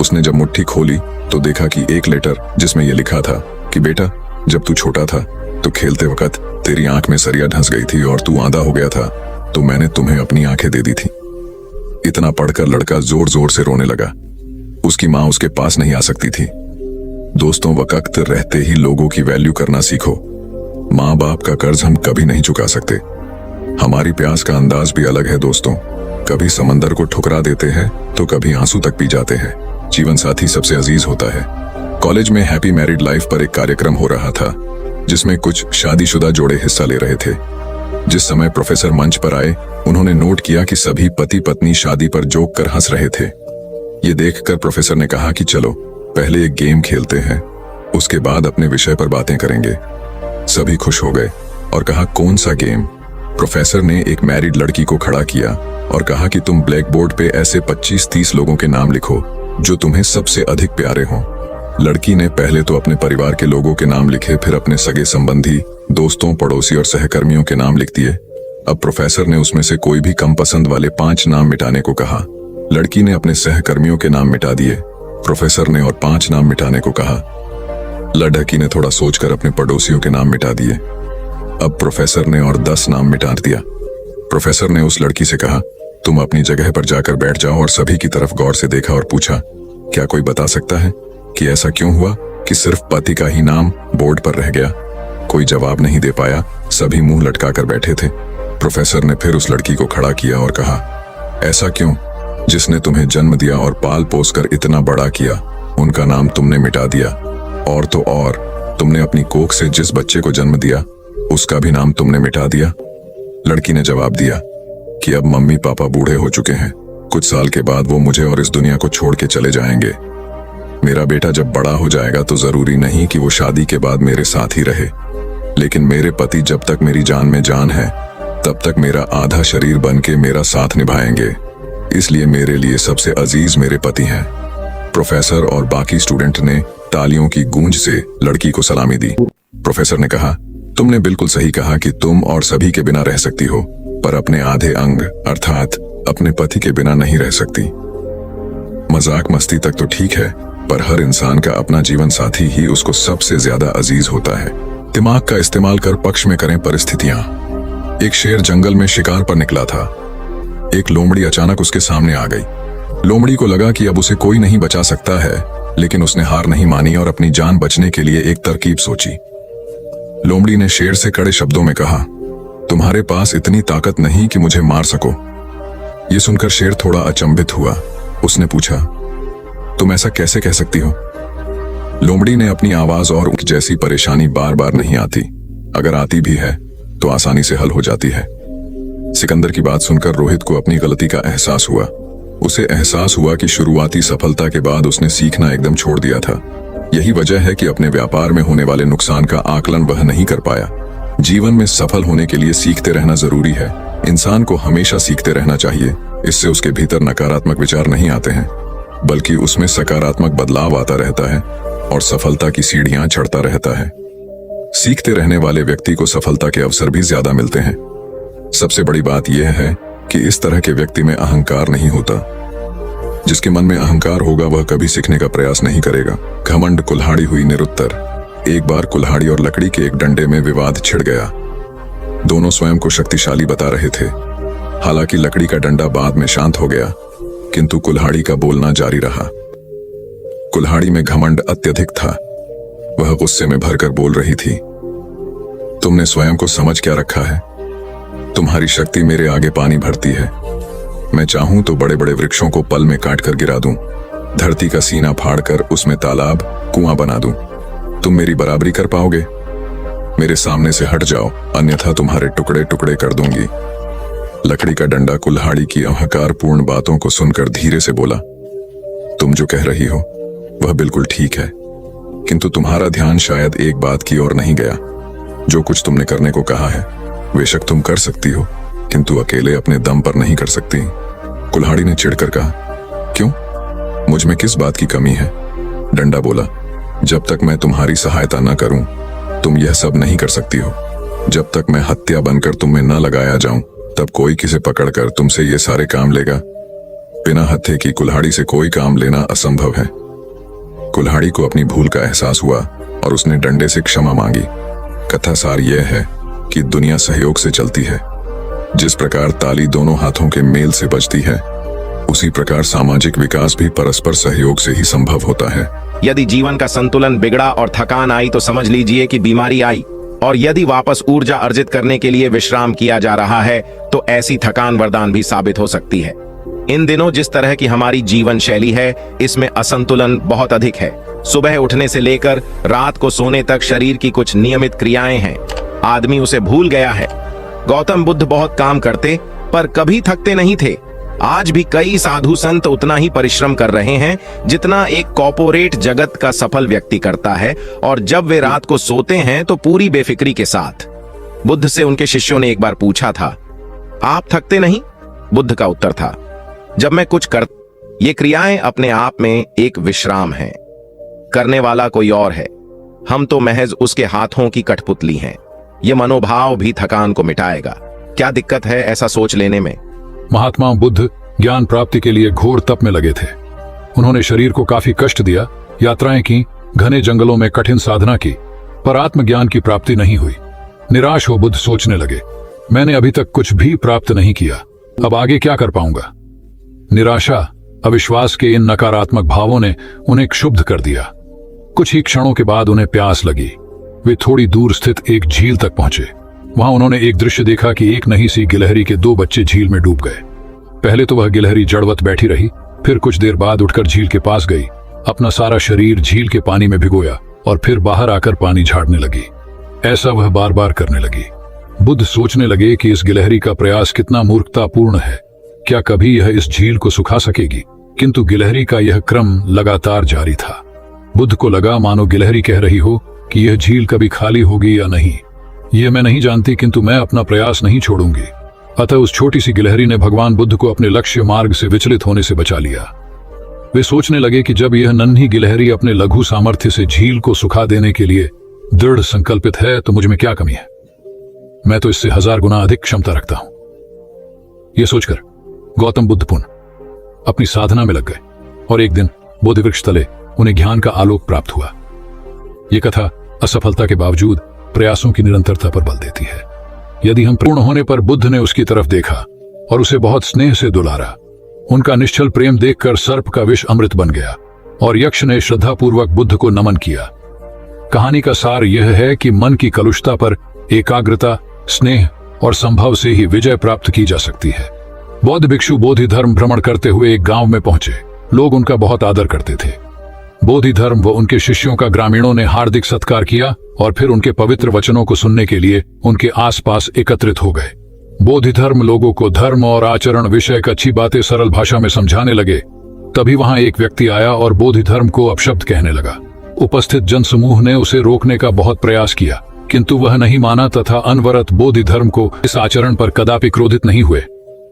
उसने जब मुट्ठी खोली तो देखा कि एक लेटर जिसमें यह लिखा था कि बेटा, जब तू छोटा था तो खेलते वक्त तेरी आंख में सरिया धंस गई थी और तू आंधा हो गया था, तो मैंने तुम्हें अपनी आंखें दे दी थी। इतना पढ़कर लड़का जोर जोर से रोने लगा। उसकी माँ उसके पास नहीं आ सकती थी। दोस्तों, वक्त रहते ही लोगों की वैल्यू करना सीखो। माँ बाप का कर्ज हम कभी नहीं चुका सकते। हमारी प्यास का अंदाज भी अलग है दोस्तों। कभी समंदर को ठुकरा देते हैं तो कभी आंसू तक पी जाते हैं। जीवन साथी सबसे अजीज होता है। कॉलेज में हैप्पी मैरिड लाइफ पर एक कार्यक्रम हो रहा था जिसमें कुछ शादीशुदा जोड़े हिस्सा ले रहे थे। जिस समय प्रोफेसर मंच पर आए उन्होंने नोट किया कि सभी पति पत्नी शादी पर जोक कर हंस रहे थे। ये देखकर प्रोफेसर ने कहा कि चलो पहले एक गेम खेलते हैं, उसके बाद अपने विषय पर बातें करेंगे। सभी खुश हो गए और कहा, कौन सा गेम? प्रोफेसर ने एक मैरिड लड़की को खड़ा किया और कहा कि तुम ब्लैक बोर्ड पे ऐसे 25-30 लोगों के नाम लिखो जो तुम्हें सबसे अधिक प्यारे हों। लड़की ने पहले तो अपने परिवार के लोगों के नाम लिखे, फिर अपने सगे संबंधी, दोस्तों, पड़ोसी और सहकर्मियों के नाम लिख दिए। अब प्रोफेसर ने उसमें से कोई भी कम पसंद वाले 5 नाम मिटाने को कहा। लड़की ने अपने सहकर्मियों के नाम मिटा दिए। प्रोफेसर ने और 5 नाम मिटाने को कहा। लड़की ने थोड़ा सोचकर अपने पड़ोसियों के नाम मिटा दिए। अब प्रोफेसर ने और 10 नाम मिटा दिया। प्रोफेसर ने उस लड़की से कहा, तुम अपनी जगह पर जाकर बैठ जाओ, और सभी की तरफ गौर से देखा और पूछा, क्या कोई बता सकता है कि ऐसा क्यों हुआ कि सिर्फ पति का ही नाम बोर्ड पर रह गया? कोई जवाब नहीं दे पाया, सभी मुंह लटकाकर बैठे थे। प्रोफेसर ने फिर उस लड़की को खड़ा किया और कहा, ऐसा क्यों? जिसने तुम्हें जन्म दिया और पाल पोस कर इतना बड़ा किया, उनका नाम तुमने मिटा दिया। और तो और तुमने अपनी कोख से जिस बच्चे को जन्म दिया उसका भी नाम तुमने मिटा दिया। लड़की ने जवाब दिया कि अब मम्मी पापा बूढ़े हो चुके हैं, कुछ साल के बाद वो मुझे और इस दुनिया को छोड़ के चले जाएंगे। मेरा बेटा जब बड़ा हो जाएगा तो जरूरी नहीं कि वो शादी के बाद मेरे साथ ही रहे, लेकिन मेरे पति जब तक मेरी जान में जान है तब तक मेरा आधा शरीर बन के मेरा साथ निभाएंगे। इसलिए मेरे लिए सबसे अजीज मेरे पति हैं। प्रोफेसर और बाकी स्टूडेंट ने तालियों की गूंज से लड़की को सलामी दी। प्रोफेसर ने कहा, तुमने बिल्कुल सही कहा कि तुम और सभी के बिना रह सकती हो, पर अपने आधे अंग अर्थात अपने पति के बिना नहीं रह सकती। मजाक मस्ती तक तो ठीक है, पर हर इंसान का अपना जीवन साथी ही उसको सबसे ज्यादा अजीज होता है। दिमाग का इस्तेमाल कर पक्ष में करें परिस्थितियां। एक शेर जंगल में शिकार पर निकला था। एक लोमड़ी अचानक उसके सामने आ गई। लोमड़ी को लगा कि अब उसे कोई नहीं बचा सकता है, लेकिन उसने हार नहीं मानी और अपनी जान बचने के लिए एक तरकीब सोची। लोमड़ी ने शेर से कड़े शब्दों में कहा, तुम्हारे पास इतनी ताकत नहीं कि मुझे मार सको। यह सुनकर शेर थोड़ा अचंभित हुआ। उसने पूछा, तुम ऐसा कैसे कह सकती हो? लोमड़ी ने अपनी आवाज और ऊंच जैसी परेशानी बार बार नहीं आती, अगर आती भी है तो आसानी से हल हो जाती है। सिकंदर की बात सुनकर रोहित को अपनी गलती का एहसास हुआ। उसे एहसास हुआ कि शुरुआती सफलता के बाद उसने सीखना एकदम छोड़ दिया था। यही वजह है कि अपने व्यापार में होने वाले नुकसान का आकलन वह नहीं कर पाया। जीवन में सफल होने के लिए सीखते रहना जरूरी है। इंसान को हमेशा सीखते रहना चाहिए। इससे उसके भीतर नकारात्मक विचार नहीं आते हैं, बल्कि उसमें सकारात्मक बदलाव आता रहता है और सफलता की सीढ़ियां चढ़ता रहता है। सीखते रहने वाले व्यक्ति को सफलता के अवसर भी ज्यादा मिलते हैं। सबसे बड़ी बात यह है कि इस तरह के व्यक्ति में अहंकार नहीं होता। जिसके मन में अहंकार होगा वह कभी सीखने का प्रयास नहीं करेगा। घमंड कुल्हाड़ी हुई निरुत्तर। एक बार कुल्हाड़ी और लकड़ी के एक डंडे में विवाद छिड़ गया। दोनों स्वयं को शक्तिशाली बता रहे थे। हालांकि लकड़ी का डंडा बाद में शांत हो गया, किंतु कुल्हाड़ी का बोलना जारी रहा। कुल्हाड़ी में घमंड अत्यधिक था। वह गुस्से में भरकर बोल रही थी, तुमने स्वयं को समझ क्या रखा है? तुम्हारी शक्ति मेरे आगे पानी भरती है। मैं चाहूं तो बड़े बड़े वृक्षों को पल में काट कर गिरा दूं, धरती का सीना फाड़कर उसमें तालाब कुआं बना दूं। तुम मेरी बराबरी कर पाओगे? मेरे सामने से हट जाओ, अन्यथा तुम्हारे टुकड़े टुकड़े कर दूंगी। लकड़ी का डंडा कुल्हाड़ी की अहंकारपूर्ण बातों को सुनकर धीरे से बोला, तुम जो कह रही हो वह बिल्कुल ठीक है, किंतु तुम्हारा ध्यान शायद एक बात की ओर नहीं गया। जो कुछ तुमने करने को कहा है बेशक तुम कर सकती हो, किंतु अकेले अपने दम पर नहीं कर सकती। कुल्हाड़ी ने चिढ़कर कहा, क्यों? मुझ में किस बात की कमी है? डंडा बोला, जब तक मैं तुम्हारी सहायता न करूं तुम यह सब नहीं कर सकती हो। जब तक मैं हत्या बनकर तुम में न लगाया जाऊं तब कोई किसे पकड़कर तुमसे ये सारे काम लेगा। बिना हत्थे की कुल्हाड़ी से कोई काम लेना असंभव है। कुल्हाड़ी को अपनी भूल का एहसास हुआ और उसने डंडे से क्षमा मांगी। कथा सार यह है कि दुनिया सहयोग से चलती है। जिस प्रकार ताली दोनों हाथों के मेल से बजती है, उसी प्रकार सामाजिक विकास भी परस्पर सहयोग से ही संभव होता है। यदि जीवन का संतुलन बिगड़ा और थकान आई तो समझ लीजिए कि बीमारी आई, और यदि वापस ऊर्जा अर्जित करने के लिए विश्राम किया जा रहा है तो ऐसी थकान वरदान भी साबित हो सकती है। इन दिनों जिस तरह की हमारी जीवन शैली है, इसमें असंतुलन बहुत अधिक है। सुबह उठने से लेकर रात को सोने तक शरीर की कुछ नियमित क्रियाएं हैं, आदमी उसे भूल गया है। गौतम बुद्ध बहुत काम करते पर कभी थकते नहीं थे। आज भी कई साधु संत उतना ही परिश्रम कर रहे हैं जितना एक कॉर्पोरेट जगत का सफल व्यक्ति करता है, और जब वे रात को सोते हैं तो पूरी बेफिक्री के साथ। बुद्ध से उनके शिष्यों ने एक बार पूछा था, आप थकते नहीं? बुद्ध का उत्तर था, जब मैं कुछ कर, ये क्रियाएं अपने आप में एक विश्राम है, करने वाला कोई और है, हम तो महज उसके हाथों की कठपुतली हैं। ये मनोभाव भी थकान को मिटाएगा। क्या दिक्कत है ऐसा सोच लेने में? महात्मा बुद्ध ज्ञान प्राप्ति के लिए घोर तप में लगे थे। उन्होंने शरीर को काफी कष्ट दिया, यात्राएं की, घने जंगलों में कठिन साधना की, पर आत्मज्ञान की प्राप्ति नहीं हुई। निराश हो बुद्ध सोचने लगे, मैंने अभी तक कुछ भी प्राप्त नहीं किया, अब आगे क्या कर पाऊंगा? निराशा, अविश्वास के इन नकारात्मक भावों ने उन्हें क्षुब्ध कर दिया। कुछ ही क्षणों के बाद उन्हें प्यास लगी। वे थोड़ी दूर स्थित एक झील तक पहुंचे। वहां उन्होंने एक दृश्य देखा कि एक नही सी गिलहरी के 2 बच्चे झील में डूब गए। पहले तो वह गिलहरी जड़वत बैठी रही, फिर कुछ देर बाद उठकर झील के पास गई, अपना सारा शरीर झील के पानी में भिगोया और फिर बाहर आकर पानी झाड़ने लगी। ऐसा वह बार बार करने लगी। बुद्ध सोचने लगे कि इस गिलहरी का प्रयास कितना मूर्खतापूर्ण है। क्या कभी यह इस झील को सुखा सकेगी? किंतु गिलहरी का यह क्रम लगातार जारी था। बुद्ध को लगा मानो गिलहरी कह रही हो कि यह झील कभी खाली होगी या नहीं, यह मैं नहीं जानती, किंतु मैं अपना प्रयास नहीं छोड़ूंगी। अतः उस छोटी सी गिलहरी ने भगवान बुद्ध को अपने लक्ष्य मार्ग से विचलित होने से बचा लिया। वे सोचने लगे कि जब यह नन्ही गिलहरी अपने लघु सामर्थ्य से झील को सुखा देने के लिए दृढ़ संकल्पित है तो मुझ में क्या कमी है? मैं तो इससे 1000 गुना अधिक क्षमता रखता हूं। यह सोचकर गौतम बुद्ध पुनः अपनी साधना में लग गए और एक दिन बोधि वृक्ष तले उन्हें ज्ञान का आलोक प्राप्त हुआ। यह कथा असफलता के बावजूद प्रयासों की निरंतरता पर बल देती है। यदि हम पूर्ण होने पर बुद्ध ने उसकी तरफ देखा और उसे बहुत स्नेह से दुलारा। उनका निश्चल प्रेम देखकर सर्प का विष अमृत बन गया और यक्ष ने श्रद्धापूर्वक बुद्ध को नमन किया। कहानी का सार यह है कि मन की कलुषता पर एकाग्रता, स्नेह और संभव से ही विजय प्राप्त की जा सकती है। बौद्ध भिक्षु बोधि धर्म भ्रमण करते हुए एक गांव में पहुंचे। लोग उनका बहुत आदर करते थे। बोधि धर्म व उनके शिष्यों का ग्रामीणों ने हार्दिक सत्कार किया और फिर उनके पवित्र वचनों को सुनने के लिए उनके आसपास एकत्रित हो गए। बोधि धर्म लोगों को धर्म और आचरण विषयक अच्छी बातें सरल भाषा में समझाने लगे। तभी वहां एक व्यक्ति आया और बोधि धर्म को अपशब्द कहने लगा। उपस्थित जनसमूह ने उसे रोकने का बहुत प्रयास किया, किंतु वह नहीं माना तथा अनवरत बोधि धर्म को इस आचरण पर कदापि क्रोधित नहीं हुए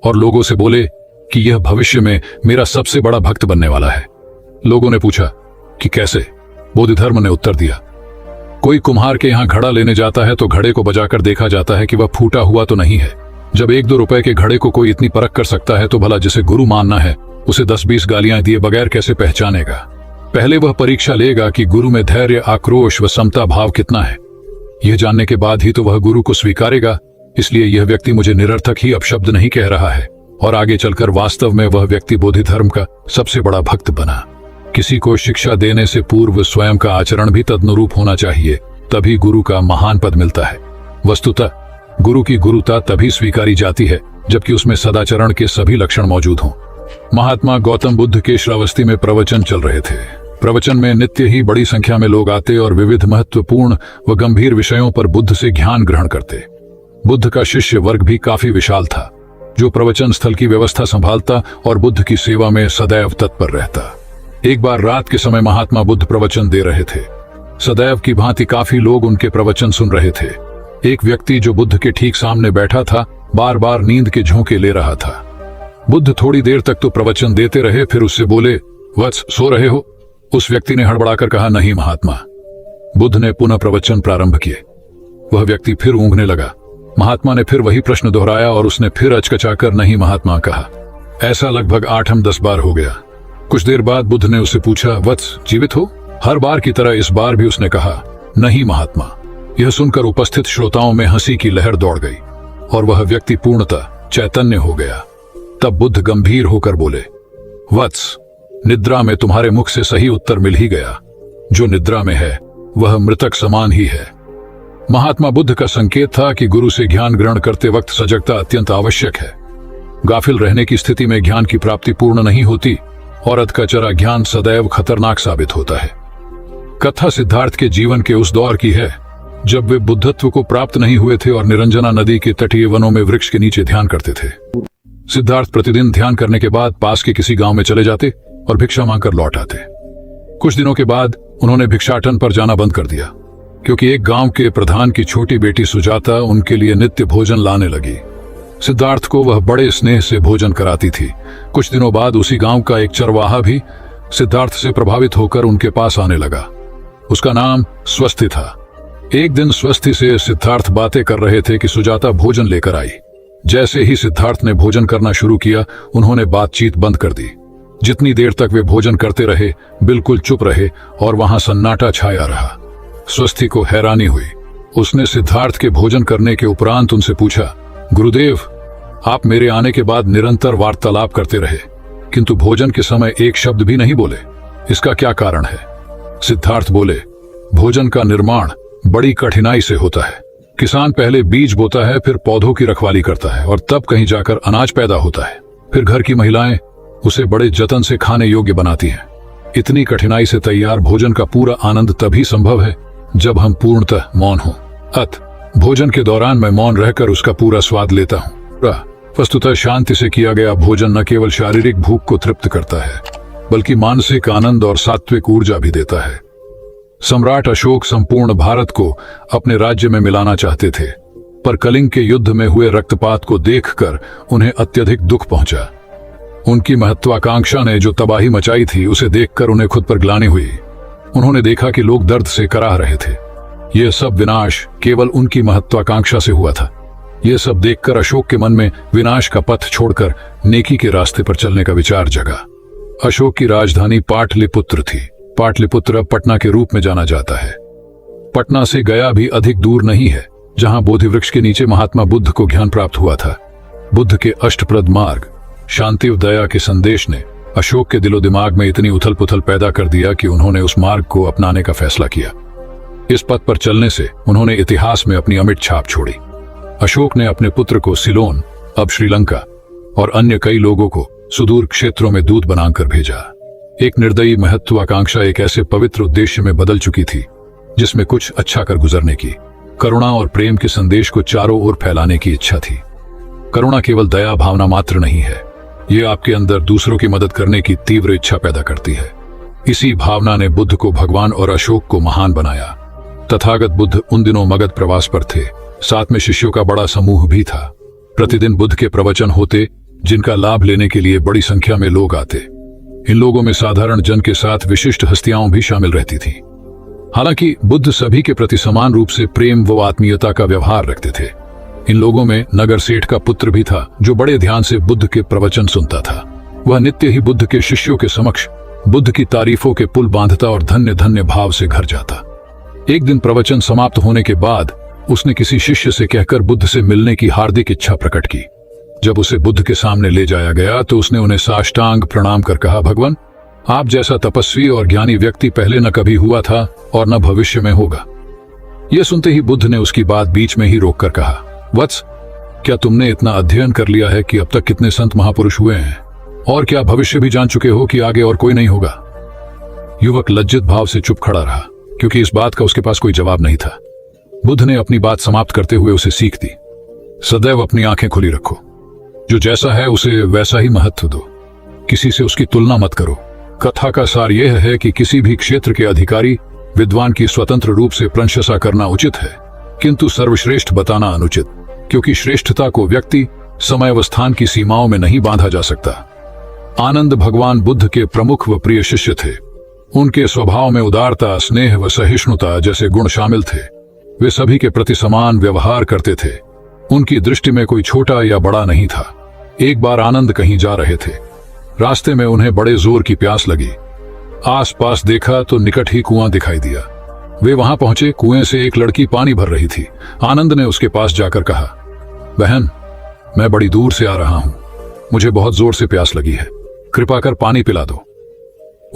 और लोगों से बोले कि यह भविष्य में मेरा सबसे बड़ा भक्त बनने वाला है। लोगों ने पूछा कि कैसे? बोधि धर्म ने उत्तर दिया, कोई कुम्हार के यहाँ घड़ा लेने जाता है तो घड़े को बजाकर देखा जाता है कि वह फूटा हुआ तो नहीं है। जब 1-2 रुपए के घड़े को कोई इतनी परख कर सकता है तो भला जिसे गुरु मानना है उसे 10-20 गालियां दिए बगैर कैसे पहचानेगा? पहले वह परीक्षा लेगा कि गुरु में धैर्य, आक्रोश व समता भाव कितना है। यह जानने के बाद ही तो वह गुरु को स्वीकारेगा। इसलिए यह व्यक्ति मुझे निरर्थक ही अपशब्द नहीं कह रहा है और आगे चलकर वास्तव में वह व्यक्ति बोधि धर्म का सबसे बड़ा भक्त बना। किसी को शिक्षा देने से पूर्व स्वयं का आचरण भी तदनुरूप होना चाहिए, तभी गुरु का महान पद मिलता है। वस्तुतः गुरु की गुरुता तभी स्वीकारी जाती है जबकि उसमें सदाचरण के सभी लक्षण मौजूद हों। महात्मा गौतम बुद्ध के श्रावस्ती में प्रवचन चल रहे थे। प्रवचन में नित्य ही बड़ी संख्या में लोग आते और विविध महत्वपूर्ण व गंभीर विषयों पर बुद्ध से ज्ञान ग्रहण करते। बुद्ध का शिष्य वर्ग भी काफी विशाल था, जो प्रवचन स्थल की व्यवस्था संभालता और बुद्ध की सेवा में सदैव तत्पर रहता। एक बार रात के समय महात्मा बुद्ध प्रवचन दे रहे थे। सदैव की भांति काफी लोग उनके प्रवचन सुन रहे थे। एक व्यक्ति जो बुद्ध के ठीक सामने बैठा था बार बार नींद के झोंके ले रहा था। बुद्ध थोड़ी देर तक तो प्रवचन देते रहे, फिर उससे बोले, वत्स सो रहे हो? उस व्यक्ति ने हड़बड़ाकर कहा, नहीं महात्मा। बुद्ध ने पुनः प्रवचन प्रारंभ किए। वह व्यक्ति फिर ऊँघने लगा। महात्मा ने फिर वही प्रश्न दोहराया और उसने फिर अचकचाकर नहीं महात्मा कहा। ऐसा लगभग 8-10 बार हो गया। कुछ देर बाद बुद्ध ने उससे पूछा, वत्स जीवित हो? हर बार की तरह इस बार भी उसने कहा, नहीं महात्मा। यह सुनकर उपस्थित श्रोताओं में हंसी की लहर दौड़ गई और वह व्यक्ति पूर्णतः चैतन्य हो गया। तब बुद्ध गंभीर होकर बोले, वत्स, निद्रा में तुम्हारे मुख से सही उत्तर मिल ही गया। जो निद्रा में है वह मृतक समान ही है। महात्मा बुद्ध का संकेत था कि गुरु से ज्ञान ग्रहण करते वक्त सजगता अत्यंत आवश्यक है। गाफिल रहने की स्थिति में ज्ञान की प्राप्ति पूर्ण नहीं होती और अधकचरा ज्ञान सदैव खतरनाक साबित होता है। कथा सिद्धार्थ के जीवन के उस दौर की है जब वे बुद्धत्व को प्राप्त नहीं हुए थे और निरंजना नदी के तटीय वनों में वृक्ष के नीचे ध्यान करते थे। सिद्धार्थ प्रतिदिन ध्यान करने के बाद पास के किसी गांव में चले जाते और भिक्षा मांगकर लौट आते। कुछ दिनों के बाद उन्होंने भिक्षाटन पर जाना बंद कर दिया, क्योंकि एक गांव के प्रधान की छोटी बेटी सुजाता उनके लिए नित्य भोजन लाने लगी। सिद्धार्थ को वह बड़े स्नेह से भोजन कराती थी। कुछ दिनों बाद उसी गांव का एक चरवाहा भी सिद्धार्थ से प्रभावित होकर उनके पास आने लगा। उसका नाम स्वस्ति था। एक दिन स्वस्ति से सिद्धार्थ बातें कर रहे थे कि सुजाता भोजन लेकर आई। जैसे ही सिद्धार्थ ने भोजन करना शुरू किया, उन्होंने बातचीत बंद कर दी। जितनी देर तक वे भोजन करते रहे बिल्कुल चुप रहे और वहां सन्नाटा छाया रहा। स्वस्ति को हैरानी हुई। उसने सिद्धार्थ के भोजन करने के उपरांत उनसे पूछा, गुरुदेव, आप मेरे आने के बाद निरंतर वार्तालाप करते रहे, किंतु भोजन के समय एक शब्द भी नहीं बोले। इसका क्या कारण है? सिद्धार्थ बोले, भोजन का निर्माण बड़ी कठिनाई से होता है। किसान पहले बीज बोता है, फिर पौधों की रखवाली करता है और तब कहीं जाकर अनाज पैदा होता है। फिर घर की महिलाएं उसे बड़े जतन से खाने योग्य बनाती हैं। इतनी कठिनाई से तैयार भोजन का पूरा आनंद तभी संभव है जब हम पूर्णतः मौन हों। भोजन के दौरान मैं मौन रहकर उसका पूरा स्वाद लेता हूँ। वस्तुतः शांति से किया गया भोजन न केवल शारीरिक भूख को तृप्त करता है, बल्कि मानसिक आनंद और सात्विक ऊर्जा भी देता है। सम्राट अशोक संपूर्ण भारत को अपने राज्य में मिलाना चाहते थे, पर कलिंग के युद्ध में हुए रक्तपात को देखकर उन्हें अत्यधिक दुख पहुंचा। उनकी महत्वाकांक्षा ने जो तबाही मचाई थी, उसे देखकर उन्हें खुद पर ग्लानि हुई। उन्होंने देखा कि लोग दर्द से कराह रहे थे। यह सब विनाश केवल उनकी महत्वाकांक्षा से हुआ था। यह सब देखकर अशोक के मन में विनाश का पथ छोड़कर नेकी के रास्ते पर चलने का विचार जगा। अशोक की राजधानी पाटलिपुत्र थी। पाटलिपुत्र अब पटना के रूप में जाना जाता है। पटना से गया भी अधिक दूर नहीं है, जहां बोधि वृक्ष के नीचे महात्मा बुद्ध को ज्ञान प्राप्त हुआ था। बुद्ध के अष्टप्रद मार्ग, शांति व दया के संदेश ने अशोक के दिलो दिमाग में इतनी उथल पुथल पैदा कर दिया कि उन्होंने उस मार्ग को अपनाने का फैसला किया। इस पथ पर चलने से उन्होंने इतिहास में अपनी अमिट छाप छोड़ी। अशोक ने अपने पुत्र को सिलोन, अब श्रीलंका, और अन्य कई लोगों को सुदूर क्षेत्रों में दूत बनाकर भेजा। एक निर्दयी महत्वाकांक्षा एक ऐसे पवित्र उद्देश्य में बदल चुकी थी जिसमें कुछ अच्छा कर गुजरने की, करुणा और प्रेम के संदेश को चारों ओर फैलाने की इच्छा थी। करुणा केवल दया भावना मात्र नहीं है, ये आपके अंदर दूसरों की मदद करने की तीव्र इच्छा पैदा करती है। इसी भावना ने बुद्ध को भगवान और अशोक को महान बनाया। तथागत बुद्ध उन दिनों मगध प्रवास पर थे। साथ में शिष्यों का बड़ा समूह भी था। प्रतिदिन बुद्ध के प्रवचन होते, जिनका लाभ लेने के लिए बड़ी संख्या में लोग आते। इन लोगों में साधारण जन के साथ विशिष्ट हस्तियां भी शामिल रहती थीं। हालांकि बुद्ध सभी के प्रति समान रूप से प्रेम व आत्मीयता का व्यवहार रखते थे। इन लोगों में नगर सेठ का पुत्र भी था, जो बड़े ध्यान से बुद्ध के प्रवचन सुनता था। वह नित्य ही बुद्ध के शिष्यों के समक्ष बुद्ध की तारीफों के पुल बांधता और धन्य धन्य भाव से घर जाता। एक दिन प्रवचन समाप्त होने के बाद उसने किसी शिष्य से कहकर बुद्ध से मिलने की हार्दिक इच्छा प्रकट की। जब उसे बुद्ध के सामने ले जाया गया तो उसने उन्हें साष्टांग प्रणाम कर कहा, भगवान, आप जैसा तपस्वी और ज्ञानी व्यक्ति पहले न कभी हुआ था और न भविष्य में होगा। यह सुनते ही बुद्ध ने उसकी बात बीच में ही रोककर कहा, वत्स, क्या तुमने इतना अध्ययन कर लिया है कि अब तक कितने संत महापुरुष हुए हैं, और क्या भविष्य भी जान चुके हो कि आगे और कोई नहीं होगा? युवक लज्जित भाव से चुप खड़ा रहा, क्योंकि इस बात का उसके पास कोई जवाब नहीं था। बुद्ध ने अपनी बात समाप्त करते हुए उसे सीख दी, सदैव अपनी आंखें खुली रखो। जो जैसा है उसे वैसा ही महत्व दो, किसी से उसकी तुलना मत करो। कथा का सार यह है कि किसी भी क्षेत्र के अधिकारी विद्वान की स्वतंत्र रूप से प्रशंसा करना उचित है, किंतु सर्वश्रेष्ठ बताना अनुचित, क्योंकि श्रेष्ठता को व्यक्ति, समय व स्थान की सीमाओं में नहीं बांधा जा सकता। आनंद भगवान बुद्ध के प्रमुख व प्रिय शिष्य थे। उनके स्वभाव में उदारता, स्नेह व सहिष्णुता जैसे गुण शामिल थे। वे सभी के प्रति समान व्यवहार करते थे। उनकी दृष्टि में कोई छोटा या बड़ा नहीं था। एक बार आनंद कहीं जा रहे थे। रास्ते में उन्हें बड़े जोर की प्यास लगी। आसपास देखा तो निकट ही कुआं दिखाई दिया। वे वहां पहुंचे। कुएं से एक लड़की पानी भर रही थी। आनंद ने उसके पास जाकर कहा, बहन, मैं बड़ी दूर से आ रहा हूं, मुझे बहुत जोर से प्यास लगी है, कृपा कर पानी पिला दो।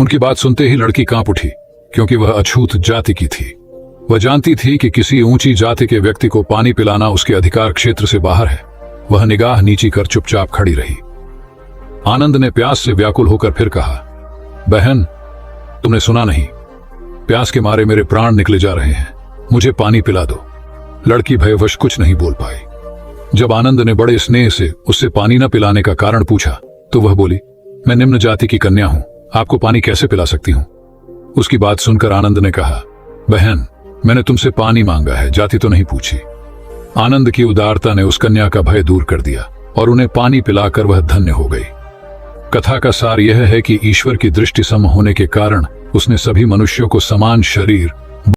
उनकी बात सुनते ही लड़की कांप उठी, क्योंकि वह अछूत जाति की थी। वह जानती थी कि किसी ऊंची जाति के व्यक्ति को पानी पिलाना उसके अधिकार क्षेत्र से बाहर है। वह निगाह नीची कर चुपचाप खड़ी रही। आनंद ने प्यास से व्याकुल होकर फिर कहा, बहन, तुमने सुना नहीं, प्यास के मारे मेरे प्राण निकले जा रहे हैं, मुझे पानी पिला दो। लड़की भयवश कुछ नहीं बोल पाई। जब आनंद ने बड़े स्नेह से उससे पानी न पिलाने का कारण पूछा तो वह बोली, मैं निम्न जाति की कन्या हूं, आपको पानी कैसे पिला सकती हूं? उसकी बात सुनकर आनंद ने कहा, बहन, मैंने तुमसे पानी मांगा है, जाति तो नहीं पूछी। आनंद की उदारता ने उस कन्या का भय दूर कर दिया और उन्हें पानी पिलाकर वह धन्य हो गई। कथा का सार यह है कि ईश्वर की दृष्टि सम होने के कारण उसने सभी मनुष्यों को समान शरीर